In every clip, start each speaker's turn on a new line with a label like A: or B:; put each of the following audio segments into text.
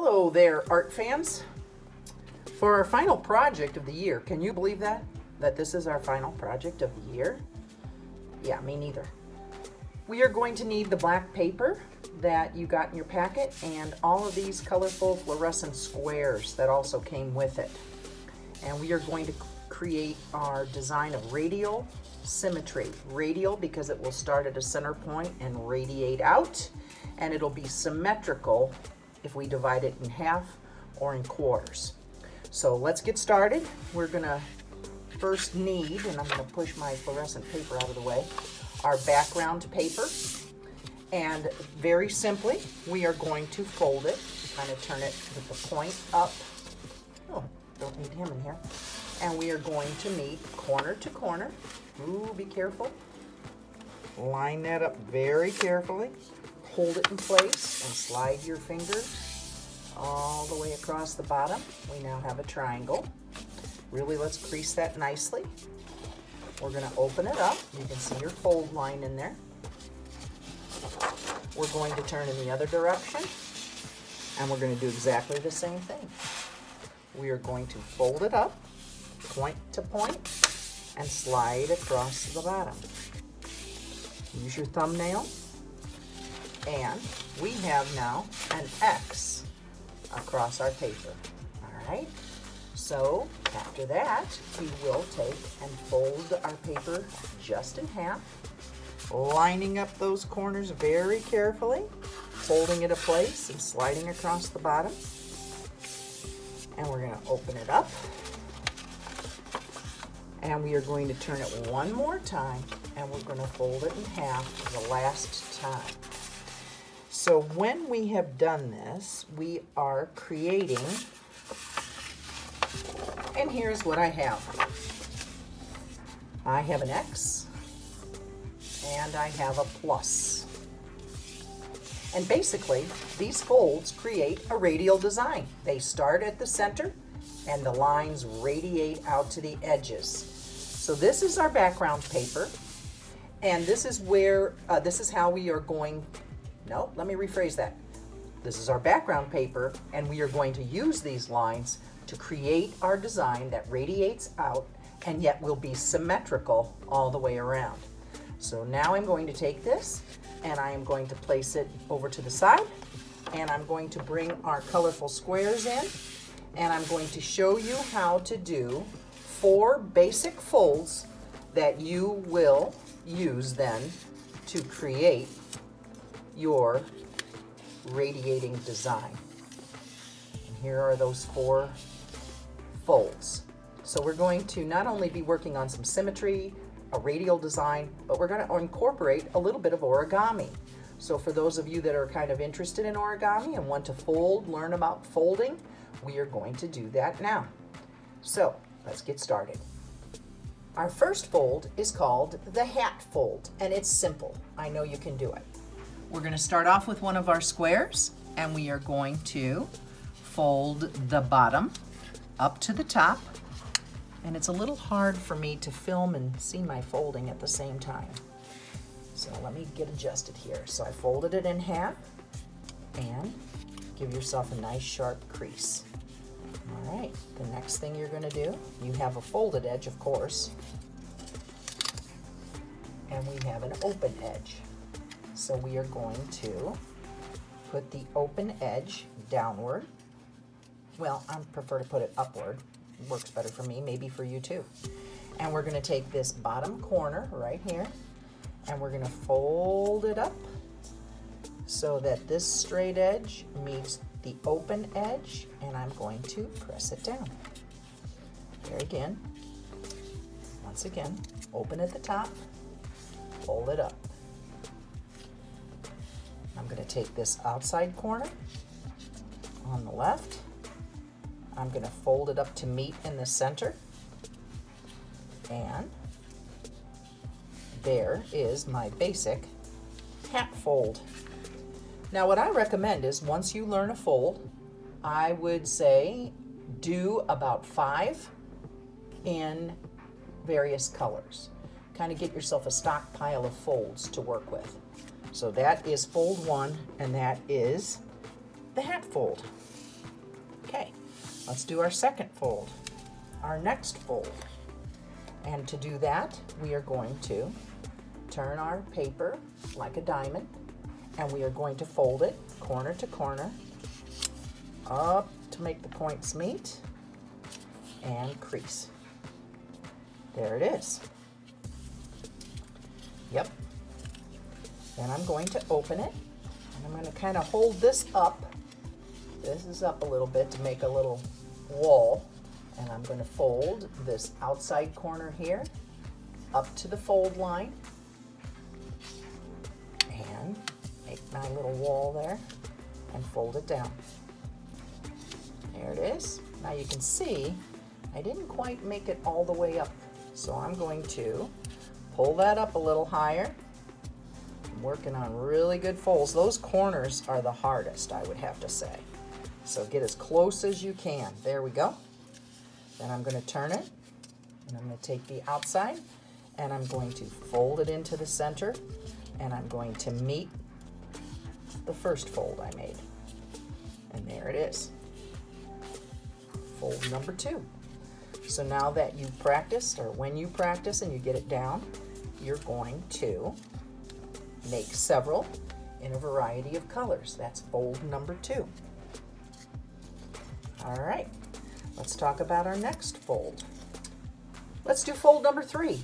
A: Hello there, art fans. For our final project of the year, can you believe that? That this is our final project of the year? Yeah, me neither. We are going to need the black paper that you got in your packet and all of these colorful fluorescent squares that also came with it. And we are going to create our design of radial symmetry. Radial because it will start at a center point and radiate out, and it'll be symmetrical if we divide it in half or in quarters. So let's get started. We're gonna first need, and I'm gonna push my fluorescent paper out of the way, our background paper. And very simply, we are going to fold it, kind of turn it with the point up. Oh, don't need him in here. And we are going to meet corner to corner. Ooh, be careful. Line that up very carefully. Hold it in place and slide your fingers all the way across the bottom. We now have a triangle. Really, let's crease that nicely. We're gonna open it up. You can see your fold line in there. We're going to turn in the other direction, and we're going to do exactly the same thing. We are going to fold it up, point to point, and slide across the bottom. Use your thumbnail, and we have now an X across our paper. All right, so after that, we will take and fold our paper just in half, lining up those corners very carefully, holding it in place and sliding across the bottom. And we're going to open it up. And we are going to turn it one more time, and we're going to fold it in half the last time. So when we have done this, we are creating, and here's what I have. I have an X, and I have a plus. And basically, these folds create a radial design. They start at the center, and the lines radiate out to the edges. So this is our background paper, and this is where, this is how we are going, no, let me rephrase that. This is our background paper, and we are going to use these lines to create our design that radiates out and yet will be symmetrical all the way around. So now I'm going to take this and I am going to place it over to the side, and I'm going to bring our colorful squares in, and I'm going to show you how to do 4 basic folds that you will use then to create your radiating design. And here are those 4 folds. So we're going to not only be working on some symmetry, a radial design, but we're going to incorporate a little bit of origami. So for those of you that are kind of interested in origami and want to fold, learn about folding, we are going to do that now. So let's get started. Our first fold is called the hat fold, and it's simple. I know you can do it. We're going to start off with one of our squares, and we are going to fold the bottom up to the top. And it's a little hard for me to film and see my folding at the same time. So let me get adjusted here. So I folded it in half, and give yourself a nice sharp crease. All right, the next thing you're gonna do, you have a folded edge, of course, and we have an open edge. So we are going to put the open edge downward. Well, I prefer to put it upward. Works better for me, maybe for you too. And we're gonna take this bottom corner right here, and we're gonna fold it up so that this straight edge meets the open edge, and I'm going to press it down. There again, once again, open at the top, fold it up. I'm gonna take this outside corner on the left. I'm going to fold it up to meet in the center, and there is my basic hat fold. Now what I recommend is once you learn a fold, I would say do about 5 in various colors. Kind of get yourself a stockpile of folds to work with. So that is fold 1, and that is the hat fold. Okay, let's do our second fold, our next fold. And to do that, we are going to turn our paper like a diamond, and we are going to fold it corner to corner up to make the points meet and crease. There it is. Yep. Then I'm going to open it, and I'm going to kind of hold this up. This is up a little bit to make a little wall, and I'm going to fold this outside corner here up to the fold line and make my little wall there and fold it down. There it is. Now you can see I didn't quite make it all the way up, so I'm going to pull that up a little higher. I'm working on really good folds. Those corners are the hardest, I would have to say. So get as close as you can. There we go. Then I'm going to turn it, and I'm going to take the outside, and I'm going to fold it into the center, and I'm going to meet the first fold I made. And there it is. Fold number 2. So now that you've practiced, or when you practice and you get it down, you're going to make several in a variety of colors. That's fold number 2. All right, let's talk about our next fold. Let's do fold number 3.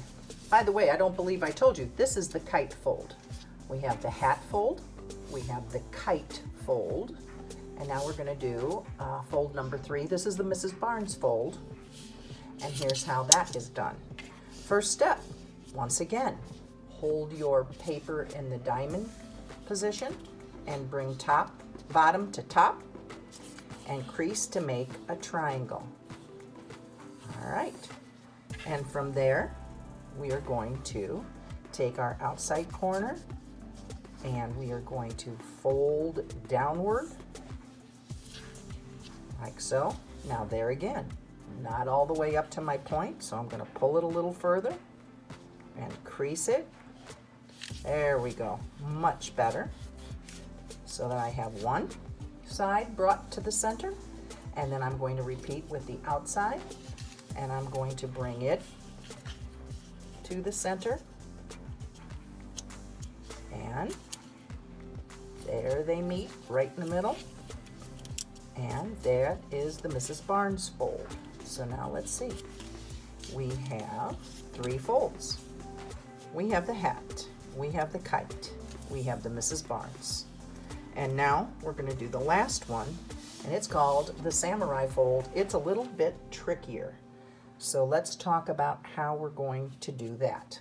A: By the way, I don't believe I told you, this is the kite fold. We have the hat fold, we have the kite fold, and now we're going to do fold number 3. This is the Mrs. Barnes fold, and here's how that is done. First step, once again, hold your paper in the diamond position and bring bottom to top and crease to make a triangle. All right, and from there we are going to take our outside corner and we are going to fold downward like so. Now there again, not all the way up to my point, so I'm going to pull it a little further and crease it. There we go, much better. So that I have one side brought to the center, and then I'm going to repeat with the outside, and I'm going to bring it to the center, and there they meet right in the middle, and there is the Mrs. Barnes fold. So now let's see, we have 3 folds. We have the hat, we have the kite, we have the Mrs. Barnes. And now we're going to do the last one, and it's called the samurai fold. It's a little bit trickier. So let's talk about how we're going to do that.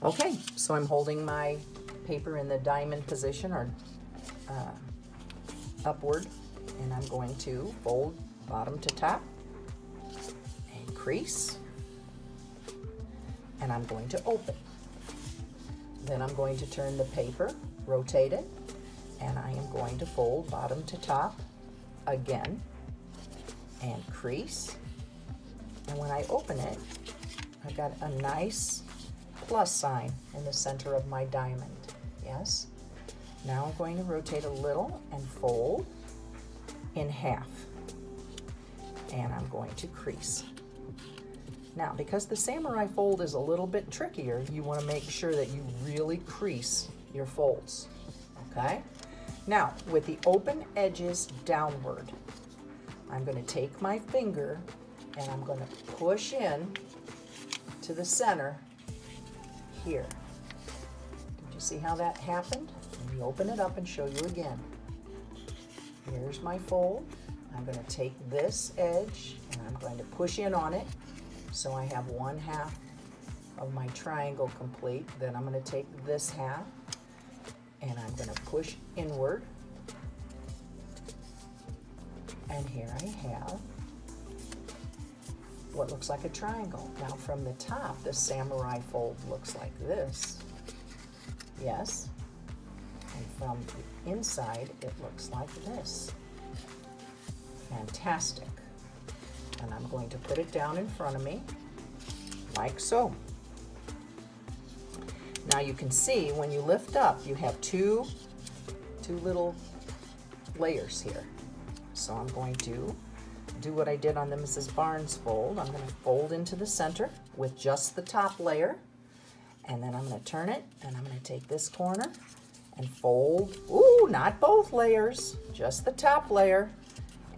A: Okay, so I'm holding my paper in the diamond position, or upward, and I'm going to fold bottom to top and crease, and I'm going to open. Then I'm going to turn the paper, rotate it, and I am going to fold bottom to top again and crease. And when I open it, I've got a nice plus sign in the center of my diamond. Yes? Now I'm going to rotate a little and fold in half. And I'm going to crease. Now, because the samurai fold is a little bit trickier, you want to make sure that you really crease your folds. Okay? Now, with the open edges downward, I'm going to take my finger and I'm going to push in to the center here. Did you see how that happened? Let me open it up and show you again. Here's my fold. I'm going to take this edge and I'm going to push in on it so I have 1/2 of my triangle complete. Then I'm going to take this half and I'm going to push inward, and here I have what looks like a triangle. Now from the top, the samurai fold looks like this. Yes, and from the inside it looks like this. Fantastic. And I'm going to put it down in front of me like so. Now you can see when you lift up, you have two little layers here. So I'm going to do what I did on the Mrs. Barnes fold. I'm going to fold into the center with just the top layer, and then I'm going to turn it, and I'm going to take this corner and fold, ooh, not both layers, just the top layer,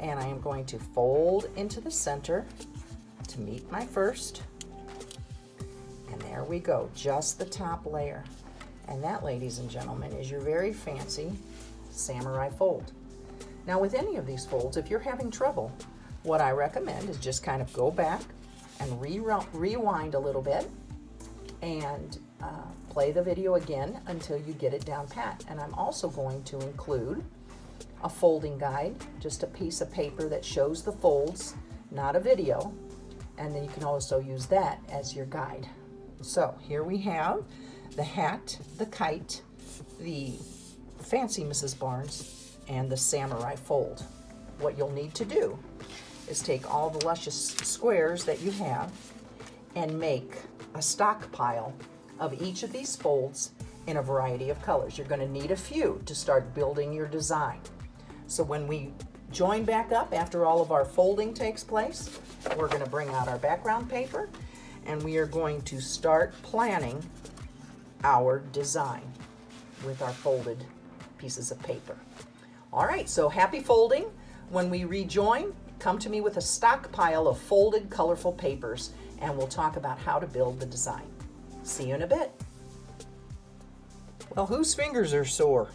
A: and I am going to fold into the center to meet my first, and there we go, just the top layer. And that, ladies and gentlemen, is your very fancy samurai fold. Now with any of these folds, if you're having trouble, what I recommend is just kind of go back and rewind a little bit and play the video again until you get it down pat. And I'm also going to include a folding guide, just a piece of paper that shows the folds, not a video, and then you can also use that as your guide. So here we have the hat, the kite, the fancy Mrs. Barnes, and the samurai fold. What you'll need to do is take all the luscious squares that you have and make a stockpile of each of these folds in a variety of colors. You're going to need a few to start building your design. So when we join back up after all of our folding takes place, we're going to bring out our background paper and we are going to start planning our design with our folded pieces of paper. All right, so happy folding. When we rejoin, come to me with a stockpile of folded colorful papers and we'll talk about how to build the design. See you in a bit. Well, whose fingers are sore?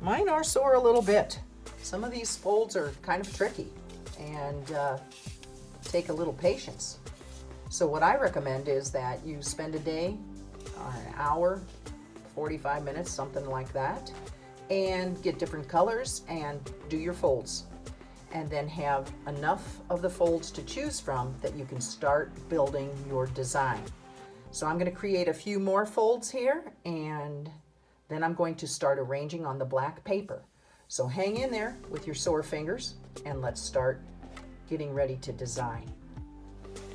A: Mine are sore a little bit. Some of these folds are kind of tricky and take a little patience. So what I recommend is that you spend a day or an hour, 45 minutes, something like that, and get different colors and do your folds. And then have enough of the folds to choose from that you can start building your design. So I'm going to create a few more folds here, and then I'm going to start arranging on the black paper. So hang in there with your sore fingers, and let's start getting ready to design.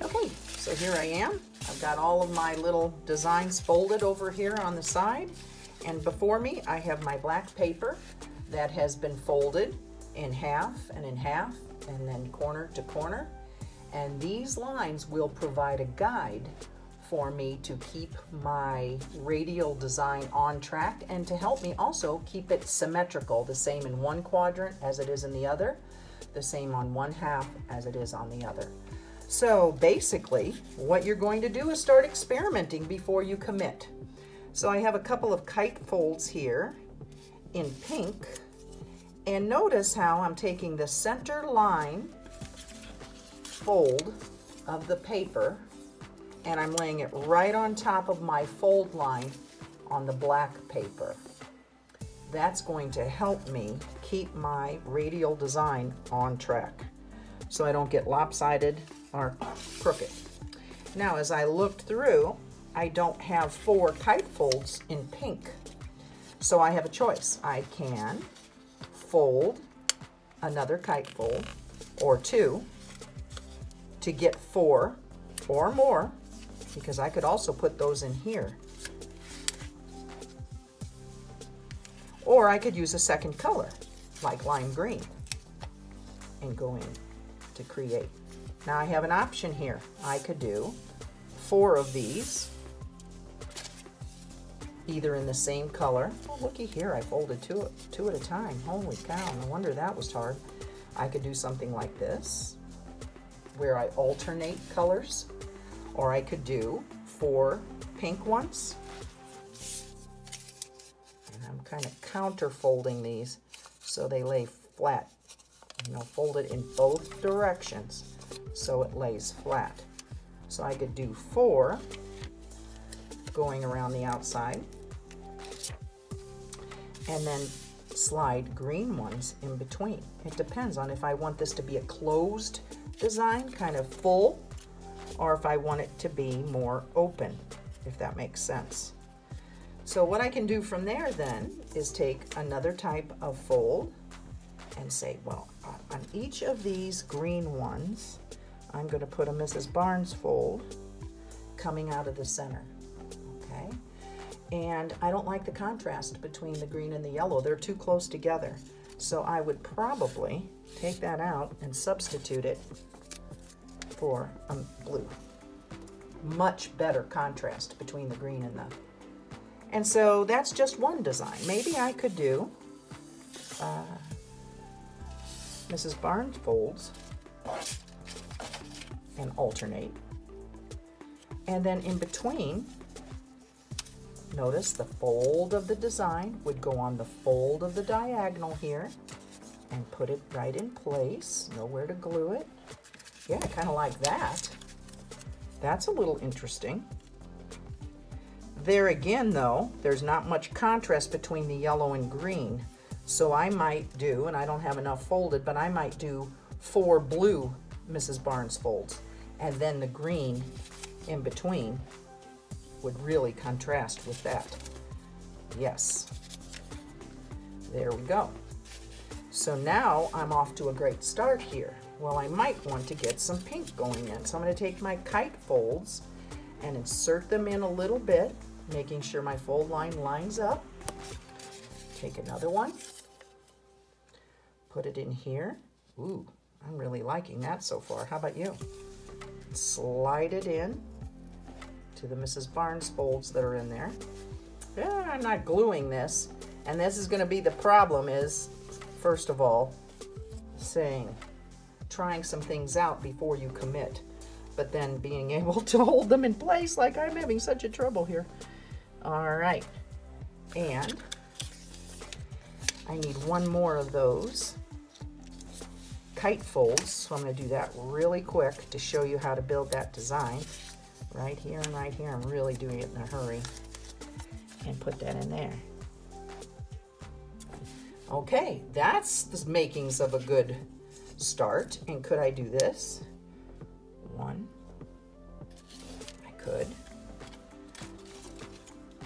A: Okay, so here I am. I've got all of my little designs folded over here on the side, and before me I have my black paper that has been folded in half, and then corner to corner. And these lines will provide a guide for me to keep my radial design on track and to help me also keep it symmetrical, the same in one quadrant as it is in the other, the same on one half as it is on the other. So basically, what you're going to do is start experimenting before you commit. So I have a couple of kite folds here in pink, and notice how I'm taking the center line fold of the paper and I'm laying it right on top of my fold line on the black paper. That's going to help me keep my radial design on track so I don't get lopsided or crooked. Now, as I looked through, I don't have 4 kite folds in pink. So I have a choice. I can fold another kite fold or 2 to get 4 or more, because I could also put those in here. Or I could use a second color, like lime green, and go in to create. Now I have an option here. I could do 4 of these, either in the same color. Oh, looky here, I folded two at a time. Holy cow, no wonder that was hard. I could do something like this, where I alternate colors, or I could do 4 pink ones. And I'm kind of counter folding these so they lay flat. You know, fold it in both directions so it lays flat. So I could do 4 going around the outside, and then slide green ones in between. It depends on if I want this to be a closed design, kind of full, or if I want it to be more open, if that makes sense. So what I can do from there then is take another type of fold and say, well, on each of these green ones, I'm going to put a Mrs. Barnes fold coming out of the center, okay? And I don't like the contrast between the green and the yellow. They're too close together. So I would probably take that out and substitute it for blue. Much better contrast between the green and the... And so that's just one design. Maybe I could do Mrs. Barnes folds and alternate. And then in between, notice the fold of the design would go on the fold of the diagonal here and put it right in place. Know where to glue it. Yeah, I kind of like that. That's a little interesting. There again, though, there's not much contrast between the yellow and green. So I might do, and I don't have enough folded, but I might do 4 blue Mrs. Barnes folds. And then the green in between would really contrast with that. Yes. There we go. So now I'm off to a great start here. Well, I might want to get some pink going in. So I'm going to take my kite folds and insert them in a little bit, making sure my fold line lines up. Take another one, put it in here. Ooh, I'm really liking that so far. How about you? Slide it in to the Mrs. Barnes folds that are in there. Yeah, I'm not gluing this. And this is going to be the problem is, first of all, trying some things out before you commit, but then being able to hold them in place like I'm having such a trouble here. All right, and I need one more of those kite folds, so I'm going to do that really quick to show you how to build that design. Right here and right here, I'm really doing it in a hurry, and put that in there. Okay, that's the makings of a good start. And could I do this? One, I could.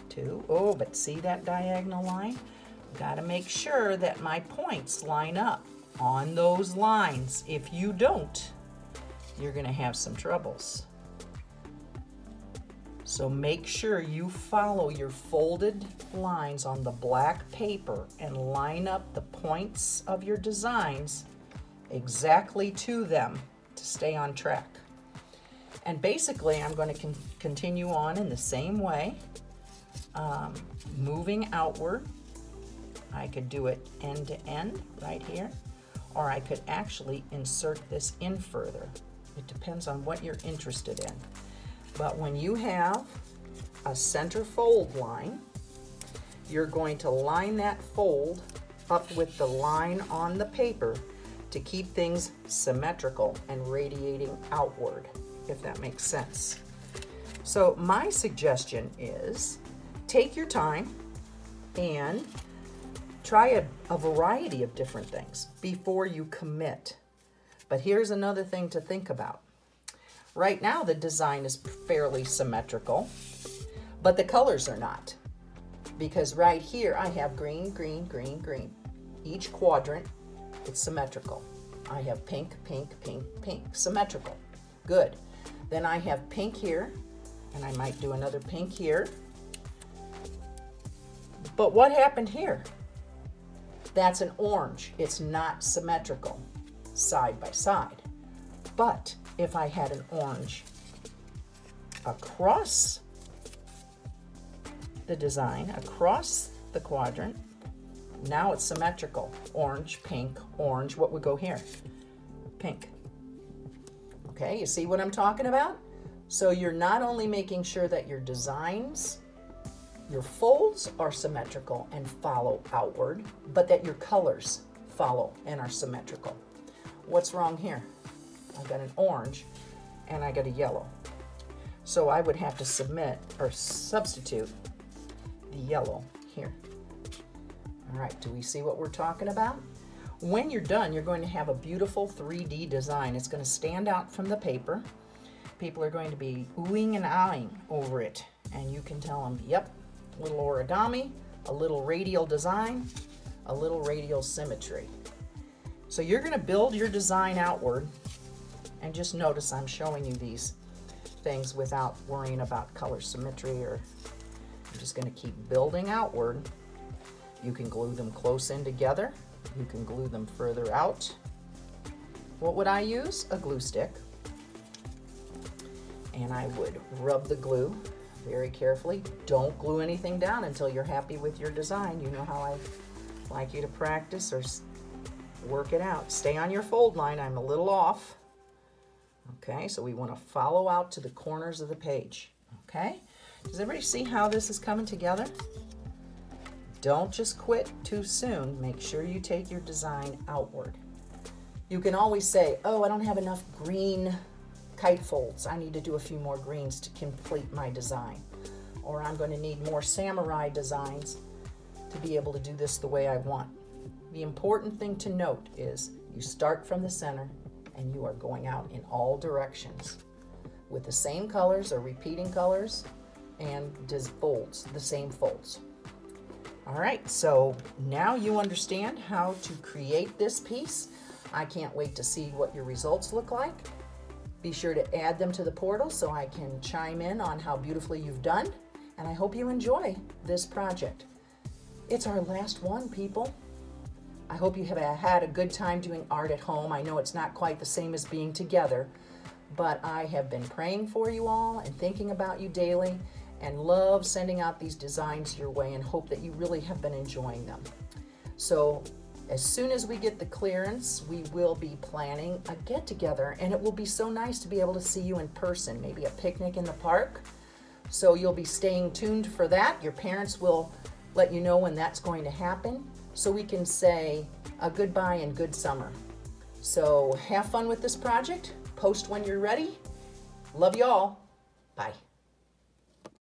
A: 2, oh, but see that diagonal line? Got to make sure that my points line up on those lines. If you don't, you're going to have some troubles. So make sure you follow your folded lines on the black paper and line up the points of your designs exactly to them to stay on track. And basically, I'm going to continue on in the same way, moving outward. I could do it end to end right here, or I could actually insert this in further. It depends on what you're interested in. But when you have a center fold line, you're going to line that fold up with the line on the paper to keep things symmetrical and radiating outward, if that makes sense. So my suggestion is take your time and try a variety of different things before you commit. But here's another thing to think about. Right now the design is fairly symmetrical, but the colors are not. Because right here I have green, green, green, green. Each quadrant, it's symmetrical. I have pink, pink, pink, pink, symmetrical. Good. Then I have pink here, and I might do another pink here. But what happened here? That's an orange. It's not symmetrical side by side. But if I had an orange across the design, across the quadrant, now it's symmetrical. Orange, pink, orange. What would go here? Pink. Okay, you see what I'm talking about? So you're not only making sure that your designs, your folds are symmetrical and follow outward, but that your colors follow and are symmetrical. What's wrong here? I've got an orange and I got a yellow. So I would have to substitute the yellow here. All right, do we see what we're talking about? When you're done, you're going to have a beautiful 3D design. It's going to stand out from the paper. People are going to be oohing and aahing over it. And you can tell them, yep, a little origami, a little radial design, a little radial symmetry. So you're going to build your design outward. And just notice I'm showing you these things without worrying about color symmetry, or I'm just going to keep building outward. You can glue them close in together You can glue them further out. What would I use? A glue stick. And I would rub the glue very carefully. Don't glue anything down until you're happy with your design. You know how I like you to practice or work it out. Stay on your fold line. I'm a little off. Okay, so we want to follow out to the corners of the page. Okay, does everybody see how this is coming together? Don't just quit too soon. Make sure you take your design outward. You can always say, oh, I don't have enough green kite folds. I need to do a few more greens to complete my design. Or I'm going to need more samurai designs to be able to do this the way I want. The important thing to note is you start from the center and you are going out in all directions with the same colors or repeating colors and folds, the same folds. All right, so now you understand how to create this piece. I can't wait to see what your results look like. Be sure to add them to the portal so I can chime in on how beautifully you've done, and I hope you enjoy this project. It's our last one, people. I hope you have had a good time doing art at home. I know it's not quite the same as being together, but I have been praying for you all and thinking about you daily and love sending out these designs your way and hope that you really have been enjoying them. So as soon as we get the clearance, we will be planning a get-together, and it will be so nice to be able to see you in person, maybe a picnic in the park. So you'll be staying tuned for that. Your parents will let you know when that's going to happen, so we can say a goodbye and good summer. So have fun with this project. Post when you're ready. Love you all. Bye.